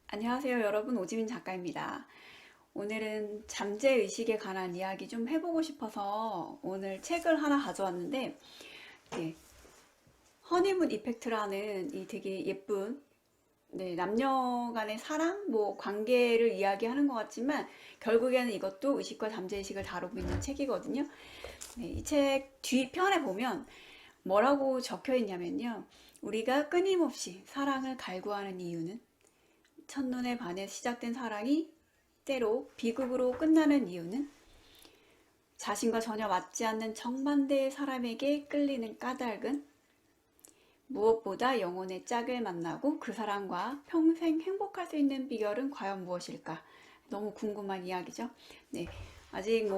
안녕하세요 여러분, 오지민 작가입니다. 오늘은 잠재의식에 관한 이야기 좀 해보고 싶어서 오늘 책을 하나 가져왔는데, 네, 허니문 이펙트라는 이 되게 예쁜, 남녀 간의 사랑, 관계를 이야기하는 것 같지만 결국에는 이것도 의식과 잠재의식을 다루고 있는 책이거든요. 이 책 뒤편에 보면 뭐라고 적혀 있냐면요, 우리가 끊임없이 사랑을 갈구하는 이유는 첫눈에 반해 시작된 사랑이 때로 비극으로 끝나는 이유는 자신과 전혀 맞지 않는 정반대의 사람에게 끌리는 까닭은 무엇보다 영혼의 짝을 만나고 그 사람과 평생 행복할 수 있는 비결은 과연 무엇일까? 너무 궁금한 이야기죠. 네, 아직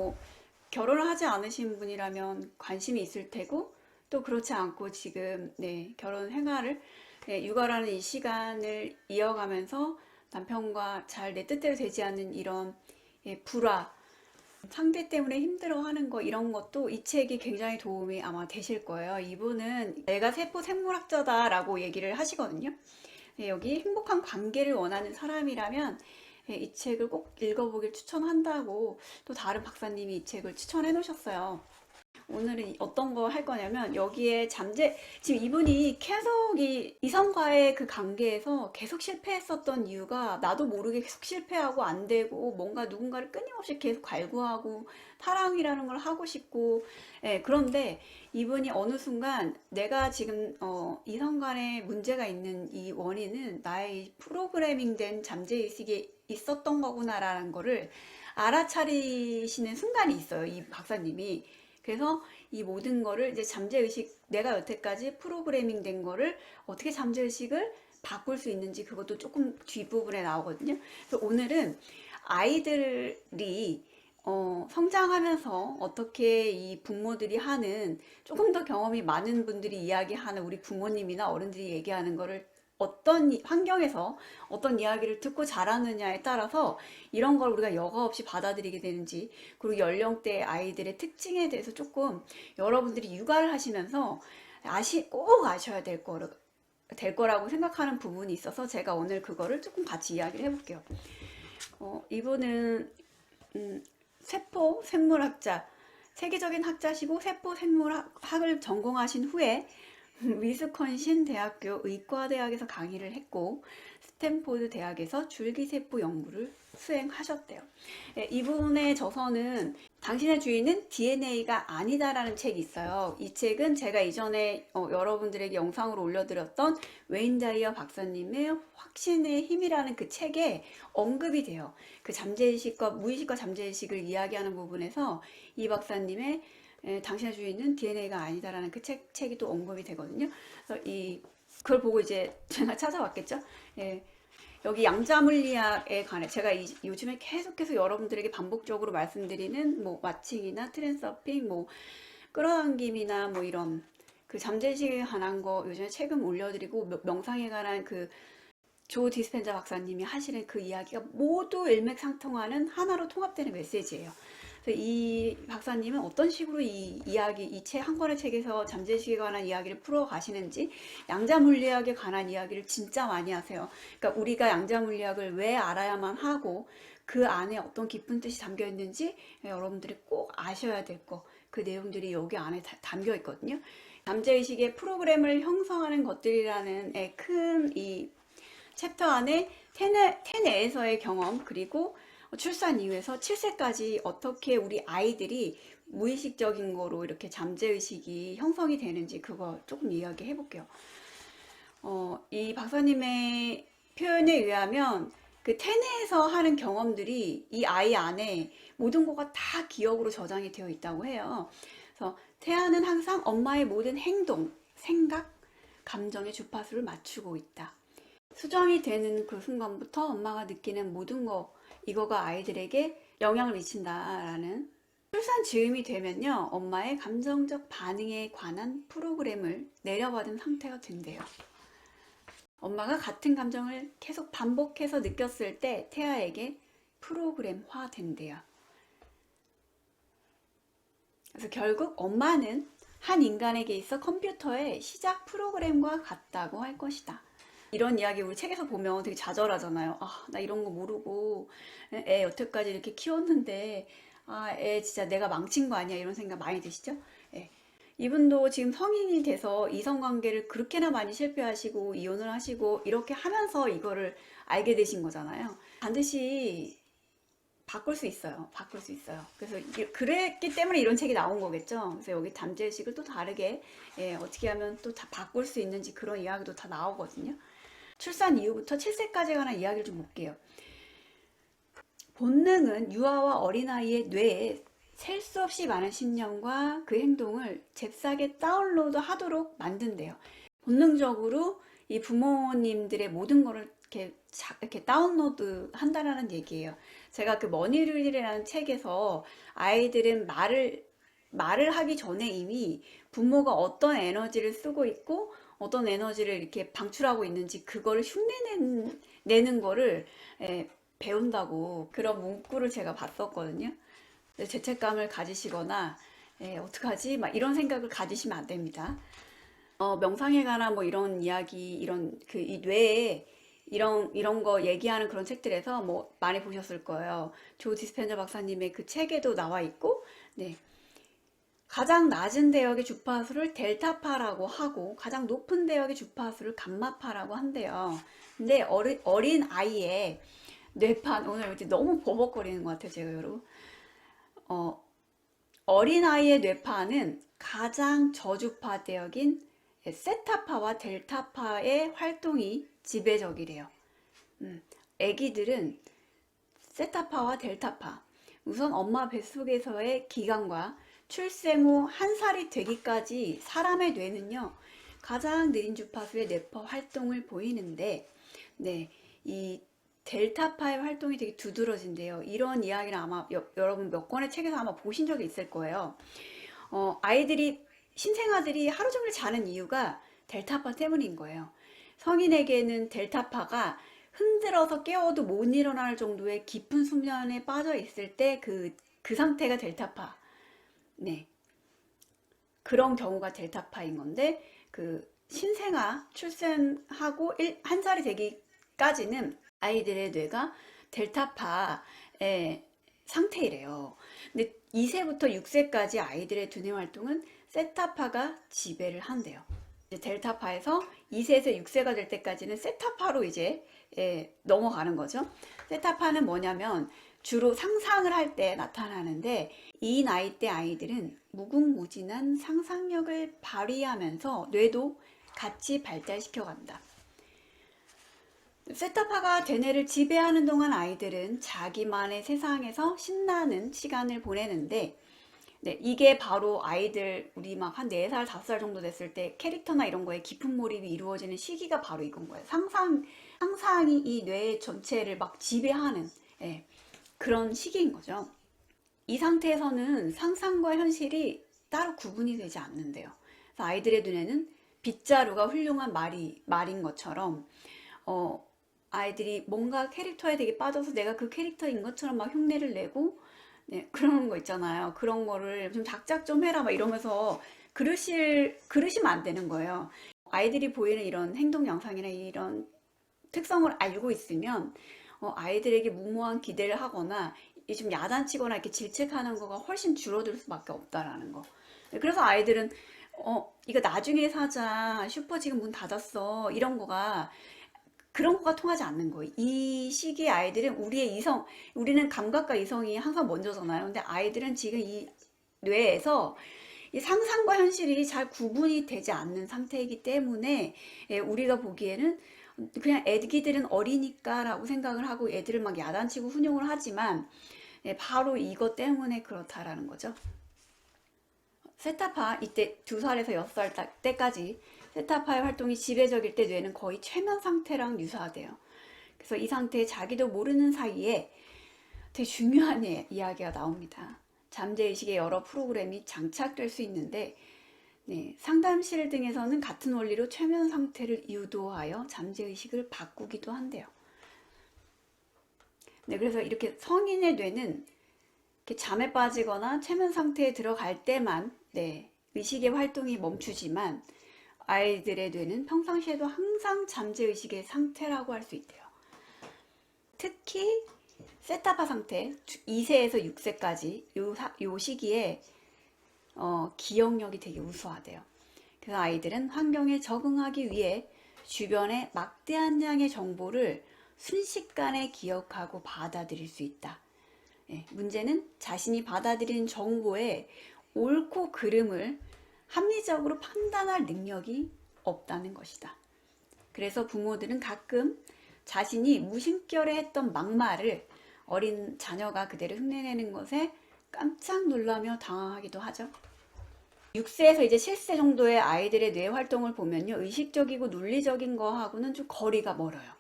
결혼을 하지 않으신 분이라면 관심이 있을 테고, 또 그렇지 않고 지금 결혼 생활을, 육아라는 이 시간을 이어가면서 남편과 잘 내 뜻대로 되지 않는 이런 불화, 상대 때문에 힘들어하는 거, 이런 것도 이 책이 굉장히 도움이 아마 되실 거예요. 이분은 내가 세포 생물학자다라고 얘기를 하시거든요. 여기 행복한 관계를 원하는 사람이라면 이 책을 꼭 읽어보길 추천한다고 또 다른 박사님이 이 책을 추천해 놓으셨어요. 오늘은 어떤 거 할 거냐면, 여기에 지금 이분이 계속 이 이성과의 그 관계에서 계속 실패했었던 이유가 나도 모르게 계속 실패하고 안 되고, 뭔가 누군가를 끊임없이 계속 갈구하고 사랑이라는 걸 하고 싶고, 그런데 이분이 어느 순간 내가 지금 이성 간에 문제가 있는 이 원인은 나의 프로그래밍 된 잠재의식에 있었던 거구나라는 거를 알아차리시는 순간이 있어요, 이 박사님이. 그래서 이 모든 거를 이제 잠재의식, 내가 여태까지 프로그래밍 된 거를 어떻게 잠재의식을 바꿀 수 있는지, 그것도 조금 뒷부분에 나오거든요. 그래서 오늘은 아이들이 성장하면서 어떻게 이 부모들이 하는, 조금 더 경험이 많은 분들이 이야기하는, 우리 부모님이나 어른들이 얘기하는 거를 어떤 환경에서 어떤 이야기를 듣고 자라느냐에 따라서 이런 걸 우리가 여과 없이 받아들이게 되는지, 그리고 연령대 아이들의 특징에 대해서 조금 여러분들이 육아를 하시면서 꼭 아셔야 될 거라고 생각하는 부분이 있어서 제가 오늘 그거를 조금 같이 이야기를 해볼게요. 이분은 세포 생물학자, 세계적인 학자시고 세포 생물학을 전공하신 후에 위스콘신 대학교 의과대학에서 강의를 했고, 스탠포드 대학에서 줄기세포 연구를 수행하셨대요. 이분의 저서는 당신의 주인은 DNA가 아니다라는 책이 있어요. 이 책은 제가 이전에 여러분들에게 영상으로 올려드렸던 웨인 자이어 박사님의 확신의 힘이라는 그 책에 언급이 돼요. 그 잠재의식과 무의식과 잠재의식을 이야기하는 부분에서 이 박사님의 당신의 주인은 DNA가 아니다라는 그 책이 또 언급이 되거든요. 그래서 그걸 보고 이제 제가 찾아왔겠죠. 여기 양자물리학에 관해 제가 요즘에 계속해서 여러분들에게 반복적으로 말씀드리는 마칭이나 트랜서핑, 끌어당김이나 이런 그 잠재의식에 관한 거 요즘에 책은 올려드리고, 명상에 관한 그 조 디스펜자 박사님이 하시는 그 이야기가 모두 일맥상통하는 하나로 통합되는 메시지예요. 그래서 이 박사님은 어떤 식으로 이 책 한 권의 책에서 잠재의식에 관한 이야기를 풀어 가시는지, 양자물리학에 관한 이야기를 진짜 많이 하세요. 그러니까 우리가 양자물리학을 왜 알아야만 하고 그 안에 어떤 깊은 뜻이 담겨 있는지 여러분들이 꼭 아셔야 될 거, 그 내용들이 여기 안에 담겨 있거든요. 잠재의식의 프로그램을 형성하는 것들이라는 큰 이 챕터 안에 태내에서의 경험, 그리고 출산 이후에서 7세까지 어떻게 우리 아이들이 무의식적인 거로 이렇게 잠재의식이 형성이 되는지, 그거 조금 이야기해 볼게요. 이 박사님의 표현에 의하면 그 태내에서 하는 경험들이 이 아이 안에 모든 거가 다 기억으로 저장이 되어 있다고 해요. 그래서 태아는 항상 엄마의 모든 행동, 생각, 감정의 주파수를 맞추고 있다. 수정이 되는 그 순간부터 엄마가 느끼는 모든 거, 이거가 아이들에게 영향을 미친다라는, 출산 즈음이 되면요, 엄마의 감정적 반응에 관한 프로그램을 내려받은 상태가 된대요. 엄마가 같은 감정을 계속 반복해서 느꼈을 때 태아에게 프로그램화 된대요. 그래서 결국 엄마는 한 인간에게 있어 컴퓨터의 시작 프로그램과 같다고 할 것이다. 이런 이야기 우리 책에서 보면 되게 좌절하잖아요. 아, 나 이런 거 모르고 애 여태까지 이렇게 키웠는데 아, 애 진짜 내가 망친 거 아니야 이런 생각 많이 드시죠? 예. 이분도 지금 성인이 돼서 이성관계를 그렇게나 많이 실패하시고 이혼을 하시고 이렇게 하면서 이거를 알게 되신 거잖아요. 반드시 바꿀 수 있어요. 바꿀 수 있어요. 그래서 그랬기 때문에 이런 책이 나온 거겠죠. 그래서 여기 잠재의식을 또 다르게 어떻게 하면 또 다 바꿀 수 있는지 그런 이야기도 다 나오거든요. 출산 이후부터 7세까지 관한 이야기를 좀 볼게요. 본능은 유아와 어린아이의 뇌에 셀 수 없이 많은 신념과 그 행동을 잽싸게 다운로드 하도록 만든대요. 본능적으로 이 부모님들의 모든 거를 이렇게 다운로드 한다라는 얘기예요. 제가 그 머니룰이라는 책에서 아이들은 말을 하기 전에 이미 부모가 어떤 에너지를 쓰고 있고 어떤 에너지를 이렇게 방출하고 있는지 그거를 흉내내는 거를 배운다고 그런 문구를 제가 봤었거든요. 죄책감을 가지시거나 어떡하지? 막 이런 생각을 가지시면 안 됩니다. 명상에 관한 뭐 이런 이야기, 이런 그 이 뇌에 이런 거 얘기하는 그런 책들에서 뭐 많이 보셨을 거예요. 조 디스펜자 박사님의 그 책에도 나와 있고, 네. 가장 낮은 대역의 주파수를 델타파라고 하고 가장 높은 대역의 주파수를 감마파라고 한대요. 근데 어린 아이의 뇌판 오늘 이제 너무 버벅거리는 것 같아요, 제가 여러분. 어린 아이의 뇌파는 가장 저주파 대역인 세타파와 델타파의 활동이 지배적이래요. 애기들은 세타파와 델타파, 우선 엄마 뱃속에서의 기간과 출생 후 한 살이 되기까지 사람의 뇌는요 가장 느린 주파수의 뇌파 활동을 보이는데, 네, 이 델타파의 활동이 되게 두드러진대요. 이런 이야기를 아마 여러분 몇 권의 책에서 아마 보신 적이 있을 거예요. 신생아들이 하루 종일 자는 이유가 델타파 때문인 거예요. 성인에게는 델타파가 흔들어서 깨워도 못 일어날 정도의 깊은 수면에 빠져 있을 때 그 상태가 델타파. 네. 그런 경우가 델타파인 건데, 그 신생아 출생하고 한 살이 되기까지는 아이들의 뇌가 델타파의 상태이래요. 근데 2세부터 6세까지 아이들의 두뇌 활동은 세타파가 지배를 한대요. 이제 델타파에서 2세에서 6세가 될 때까지는 세타파로 이제 넘어가는 거죠. 세타파는 뭐냐면 주로 상상을 할 때 나타나는데, 이 나이 때 아이들은 무궁무진한 상상력을 발휘하면서 뇌도 같이 발달시켜 간다. 세타파가 대뇌를 지배하는 동안 아이들은 자기만의 세상에서 신나는 시간을 보내는데, 네, 이게 바로 아이들 우리 막 한 4살, 5살 정도 됐을 때 캐릭터나 이런 거에 깊은 몰입이 이루어지는 시기가 바로 이건 거예요. 상상이 이 뇌 전체를 막 지배하는 그런 시기인 거죠. 이 상태에서는 상상과 현실이 따로 구분이 되지 않는데요. 그래서 아이들의 눈에는 빗자루가 훌륭한 말인 것처럼 아이들이 뭔가 캐릭터에 되게 빠져서 내가 그 캐릭터인 것처럼 막 흉내를 내고, 네, 그런 거 있잖아요. 그런 거를 좀 작작 좀 해라 막 이러면서 그러시면 안 되는 거예요. 아이들이 보이는 이런 행동 양상이나 이런 특성을 알고 있으면 아이들에게 무모한 기대를 하거나 좀 야단치거나 이렇게 질책하는 거가 훨씬 줄어들 수밖에 없다라는 거. 그래서 아이들은 이거 나중에 사자, 슈퍼 지금 문 닫았어, 이런 거가 그런 거가 통하지 않는 거예요. 이 시기에 아이들은 우리는 감각과 이성이 항상 먼저잖아요. 근데 아이들은 지금 이 뇌에서 이 상상과 현실이 잘 구분이 되지 않는 상태이기 때문에 우리가 보기에는 그냥 애기들은 어리니까 라고 생각을 하고 애들을 막 야단치고 훈용을 하지만 바로 이것 때문에 그렇다라는 거죠. 세타파, 이때 2살에서 6살 때까지 세타파의 활동이 지배적일 때 뇌는 거의 최면 상태랑 유사하대요. 그래서 이 상태에 자기도 모르는 사이에 되게 중요한 이야기가 나옵니다. 잠재의식의 여러 프로그램이 장착될 수 있는데, 네, 상담실 등에서는 같은 원리로 최면 상태를 유도하여 잠재의식을 바꾸기도 한대요. 네, 그래서 이렇게 성인의 뇌는 이렇게 잠에 빠지거나 최면 상태에 들어갈 때만 의식의 활동이 멈추지만 아이들의 뇌는 평상시에도 항상 잠재의식의 상태라고 할 수 있대요. 특히 세타파 상태 2세에서 6세까지 요 시기에 기억력이 되게 우수하대요. 그래서 아이들은 환경에 적응하기 위해 주변의 막대한 양의 정보를 순식간에 기억하고 받아들일 수 있다. 문제는 자신이 받아들인 정보의 옳고 그름을 합리적으로 판단할 능력이 없다는 것이다. 그래서 부모들은 가끔 자신이 무심결에 했던 막말을 어린 자녀가 그대로 흉내내는 것에 깜짝 놀라며 당황하기도 하죠. 6세에서 이제 7세 정도의 아이들의 뇌 활동을 보면요, 의식적이고 논리적인 거하고는 좀 거리가 멀어요.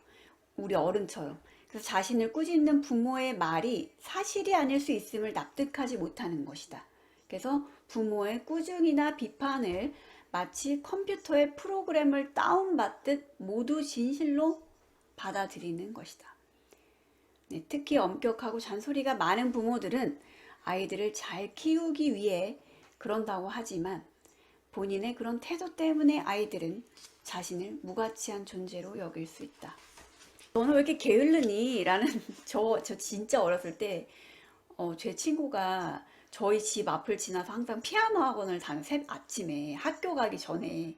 우리 어른처럼. 그래서 자신을 꾸짖는 부모의 말이 사실이 아닐 수 있음을 납득하지 못하는 것이다. 그래서 부모의 꾸중이나 비판을 마치 컴퓨터의 프로그램을 다운받듯 모두 진실로 받아들이는 것이다. 네, 특히 엄격하고 잔소리가 많은 부모들은 아이들을 잘 키우기 위해 그런다고 하지만 본인의 그런 태도 때문에 아이들은 자신을 무가치한 존재로 여길 수 있다. 너는 왜 이렇게 게을르니? 라는 저 진짜 어렸을 때 제 친구가 저희 집 앞을 지나서 항상 피아노 학원을 아침에 학교 가기 전에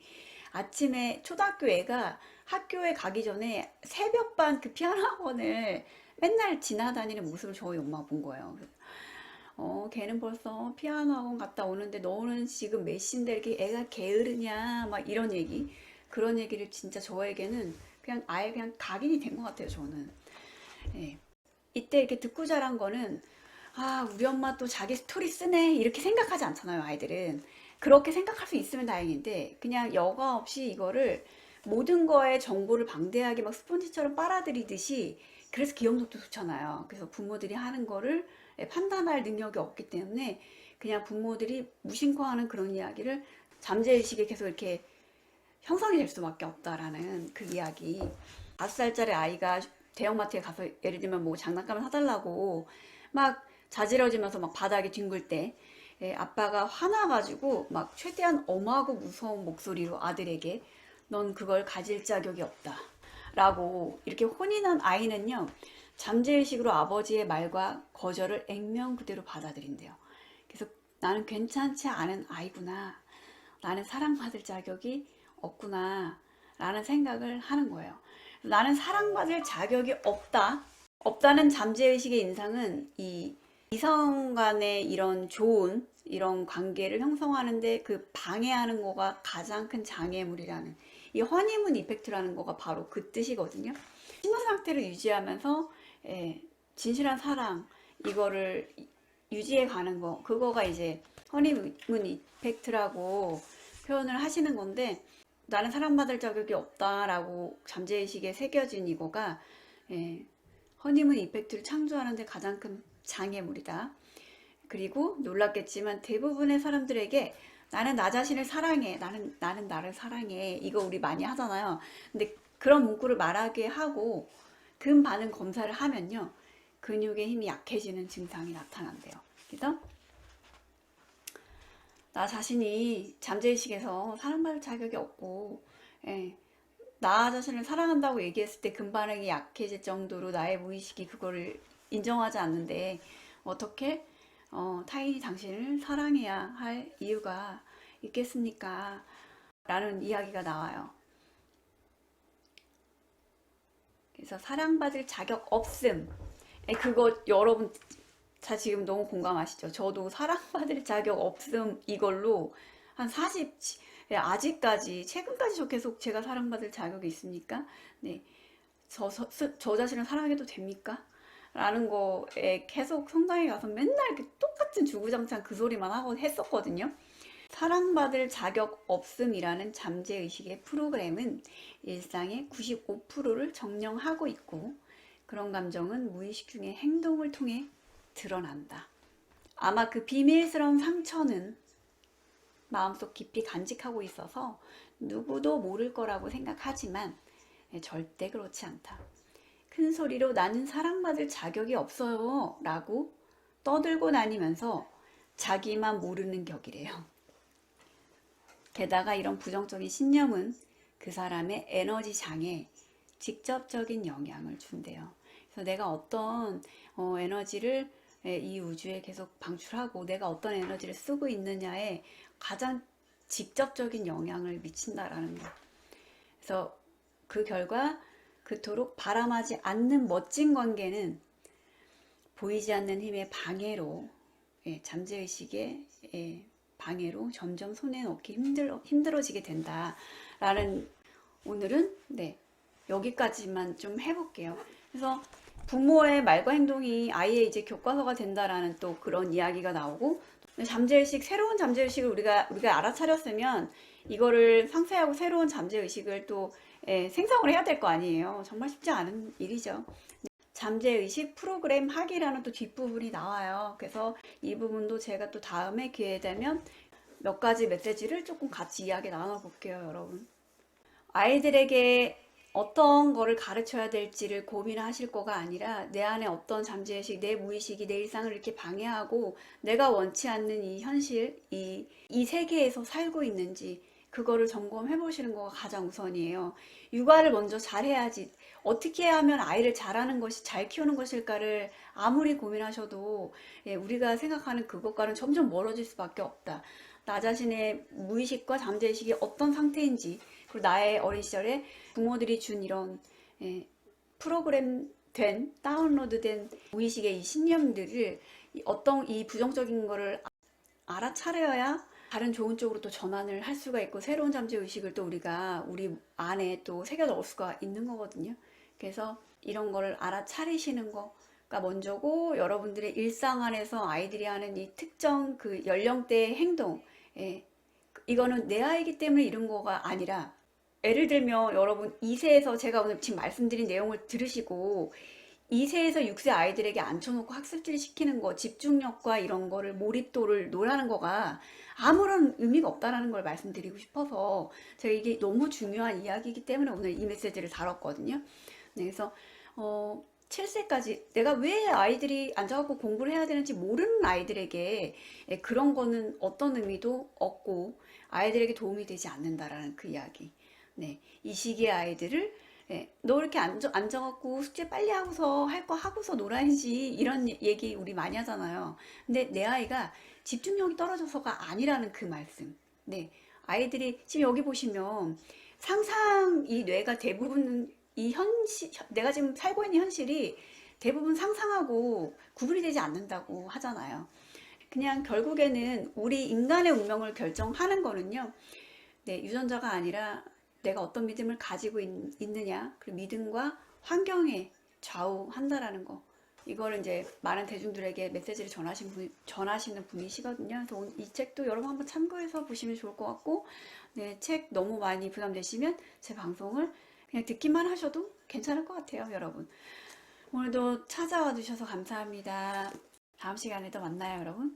아침에 초등학교 애가 학교에 가기 전에 새벽반 그 피아노 학원을 맨날 지나다니는 모습을 저희 엄마가 본 거예요. 걔는 벌써 피아노 학원 갔다 오는데 너는 지금 몇 시인데 이렇게 애가 게으르냐 막 이런 얘기, 그런 얘기를 진짜 저에게는 그냥 아예 그냥 각인이 된 것 같아요. 저는 이때 이렇게 듣고 자란 거는 우리 엄마 또 자기 스토리 쓰네 이렇게 생각하지 않잖아요. 아이들은 그렇게 생각할 수 있으면 다행인데 그냥 여과 없이 이거를 모든 거에 정보를 방대하게 막 스펀지처럼 빨아들이듯이, 그래서 기억력도 좋잖아요. 그래서 부모들이 하는 거를 판단할 능력이 없기 때문에 그냥 부모들이 무심코 하는 그런 이야기를 잠재의식에 계속 이렇게 형성이 될 수밖에 없다라는 그 이야기. 5살짜리 아이가 대형마트에 가서 예를 들면 뭐 장난감을 사달라고 막 자지러지면서 막 바닥에 뒹굴 때 아빠가 화나가지고 막 최대한 엄하고 무서운 목소리로 아들에게 넌 그걸 가질 자격이 없다 라고 이렇게 혼이 난 아이는요, 잠재의식으로 아버지의 말과 거절을 액면 그대로 받아들인대요. 그래서 나는 괜찮지 않은 아이구나, 나는 사랑받을 자격이 없구나 라는 생각을 하는 거예요. 나는 사랑받을 자격이 없다는 잠재의식의 인상은 이 이성 간의 이런 좋은 이런 관계를 형성하는데 그 방해하는 거가 가장 큰 장애물이라는, 이 허니문 이펙트라는 거가 바로 그 뜻이거든요. 신혼 상태를 유지하면서 진실한 사랑 이거를 유지해 가는 거, 그거가 이제 허니문 이펙트라고 표현을 하시는 건데, 나는 사랑받을 자격이 없다라고 잠재의식에 새겨진 이거가 허니문 이펙트를 창조하는데 가장 큰 장애물이다. 그리고 놀랍겠지만 대부분의 사람들에게 나는 나 자신을 사랑해, 나는 나를 사랑해, 이거 우리 많이 하잖아요. 근데 그런 문구를 말하게 하고 근 반응 검사를 하면요, 근육의 힘이 약해지는 증상이 나타난대요. 그래서 나 자신이 잠재의식에서 사랑받을 자격이 없고 나 자신을 사랑한다고 얘기했을 때 근반응이 약해질 정도로 나의 무의식이 그거를 인정하지 않는데 어떻게 타인이 당신을 사랑해야 할 이유가 있겠습니까? 라는 이야기가 나와요. 그래서 사랑받을 자격 없음, 그거 여러분 자 지금 너무 공감하시죠? 저도 사랑받을 자격 없음 이걸로 한 40, 아직까지 최근까지 저 계속 제가 사랑받을 자격이 있습니까? 네, 저 자신을 사랑해도 됩니까? 라는 거에 계속 성당에 가서 맨날 이렇게 똑같은 주구장창 그 소리만 하고 했었거든요. 사랑받을 자격 없음이라는 잠재의식의 프로그램은 일상의 95%를 점령하고 있고, 그런 감정은 무의식 중에 행동을 통해 드러난다. 아마 그 비밀스러운 상처는 마음속 깊이 간직하고 있어서 누구도 모를 거라고 생각하지만 절대 그렇지 않다. 큰 소리로 나는 사랑받을 자격이 없어요 라고 떠들고 다니면서 자기만 모르는 격이래요. 게다가 이런 부정적인 신념은 그 사람의 에너지 장에 직접적인 영향을 준대요. 그래서 내가 어떤 에너지를 이 우주에 계속 방출하고 내가 어떤 에너지를 쓰고 있느냐에 가장 직접적인 영향을 미친다라는 거. 그래서 그 결과 그토록 바람하지 않는 멋진 관계는 보이지 않는 힘의 방해로, 잠재의식의 방해로 점점 손에 넣기 힘들어지게 된다라는, 오늘은 여기까지만 좀 해볼게요. 그래서 부모의 말과 행동이 아이의 이제 교과서가 된다라는 또 그런 이야기가 나오고, 잠재의식, 새로운 잠재의식을 우리가 알아차렸으면 이거를 상쇄하고 새로운 잠재의식을 또 생성을 해야 될 거 아니에요. 정말 쉽지 않은 일이죠. 잠재의식 프로그램 학이라는 또 뒷부분이 나와요. 그래서 이 부분도 제가 또 다음에 기회 되면 몇 가지 메시지를 조금 같이 이야기 나눠볼게요, 여러분. 아이들에게 어떤 거를 가르쳐야 될지를 고민하실 거가 아니라 내 안에 어떤 잠재의식, 내 무의식이 내 일상을 이렇게 방해하고 내가 원치 않는 이 현실, 이 세계에서 살고 있는지 그거를 점검해 보시는 거가 가장 우선이에요. 육아를 먼저 잘해야지. 어떻게 하면 아이를 잘하는 것이, 잘 키우는 것일까를 아무리 고민하셔도 우리가 생각하는 그것과는 점점 멀어질 수밖에 없다. 나 자신의 무의식과 잠재의식이 어떤 상태인지, 그리고 나의 어린 시절에 부모들이 준 이런 프로그램 된, 다운로드된 무의식의 이 신념들을 어떤 이 부정적인 거를 알아차려야 다른 좋은 쪽으로 또 전환을 할 수가 있고 새로운 잠재의식을 또 우리가 우리 안에 또 새겨 넣을 수가 있는 거거든요. 그래서 이런 거를 알아차리시는 거가 먼저고, 여러분들의 일상 안에서 아이들이 하는 이 특정 그 연령대의 행동, 이거는 내 아이기 때문에 이런 거가 아니라, 예를 들면 여러분 2세에서 제가 오늘 지금 말씀드린 내용을 들으시고 2세에서 6세 아이들에게 앉혀놓고 학습질 시키는 거, 집중력과 이런 거를, 몰입도를 노라는 거가 아무런 의미가 없다라는 걸 말씀드리고 싶어서 제가 이게 너무 중요한 이야기이기 때문에 오늘 이 메시지를 다뤘거든요. 그래서 7세까지 내가 왜 아이들이 앉아갖고 공부를 해야 되는지 모르는 아이들에게 그런 거는 어떤 의미도 없고 아이들에게 도움이 되지 않는다라는 그 이야기. 이 시기의 아이들을 너 이렇게 앉아갖고 숙제 빨리 하고서 할 거 하고서 놀아야지, 이런 얘기 우리 많이 하잖아요. 근데 내 아이가 집중력이 떨어져서가 아니라는 그 말씀. 아이들이 지금 여기 보시면 상상, 이 뇌가 대부분 이 현실, 내가 지금 살고 있는 현실이 대부분 상상하고 구분이 되지 않는다고 하잖아요. 그냥 결국에는 우리 인간의 운명을 결정하는 거는요, 유전자가 아니라 내가 어떤 믿음을 가지고 있느냐, 그 믿음과 환경에 좌우한다라는 거. 이거를 이제 많은 대중들에게 메시지를 전하시는 분이시거든요. 그래서 이 책도 여러분 한번 참고해서 보시면 좋을 것 같고, 책 너무 많이 부담되시면 제 방송을 그냥 듣기만 하셔도 괜찮을 것 같아요, 여러분. 오늘도 찾아와 주셔서 감사합니다. 다음 시간에 또 만나요, 여러분.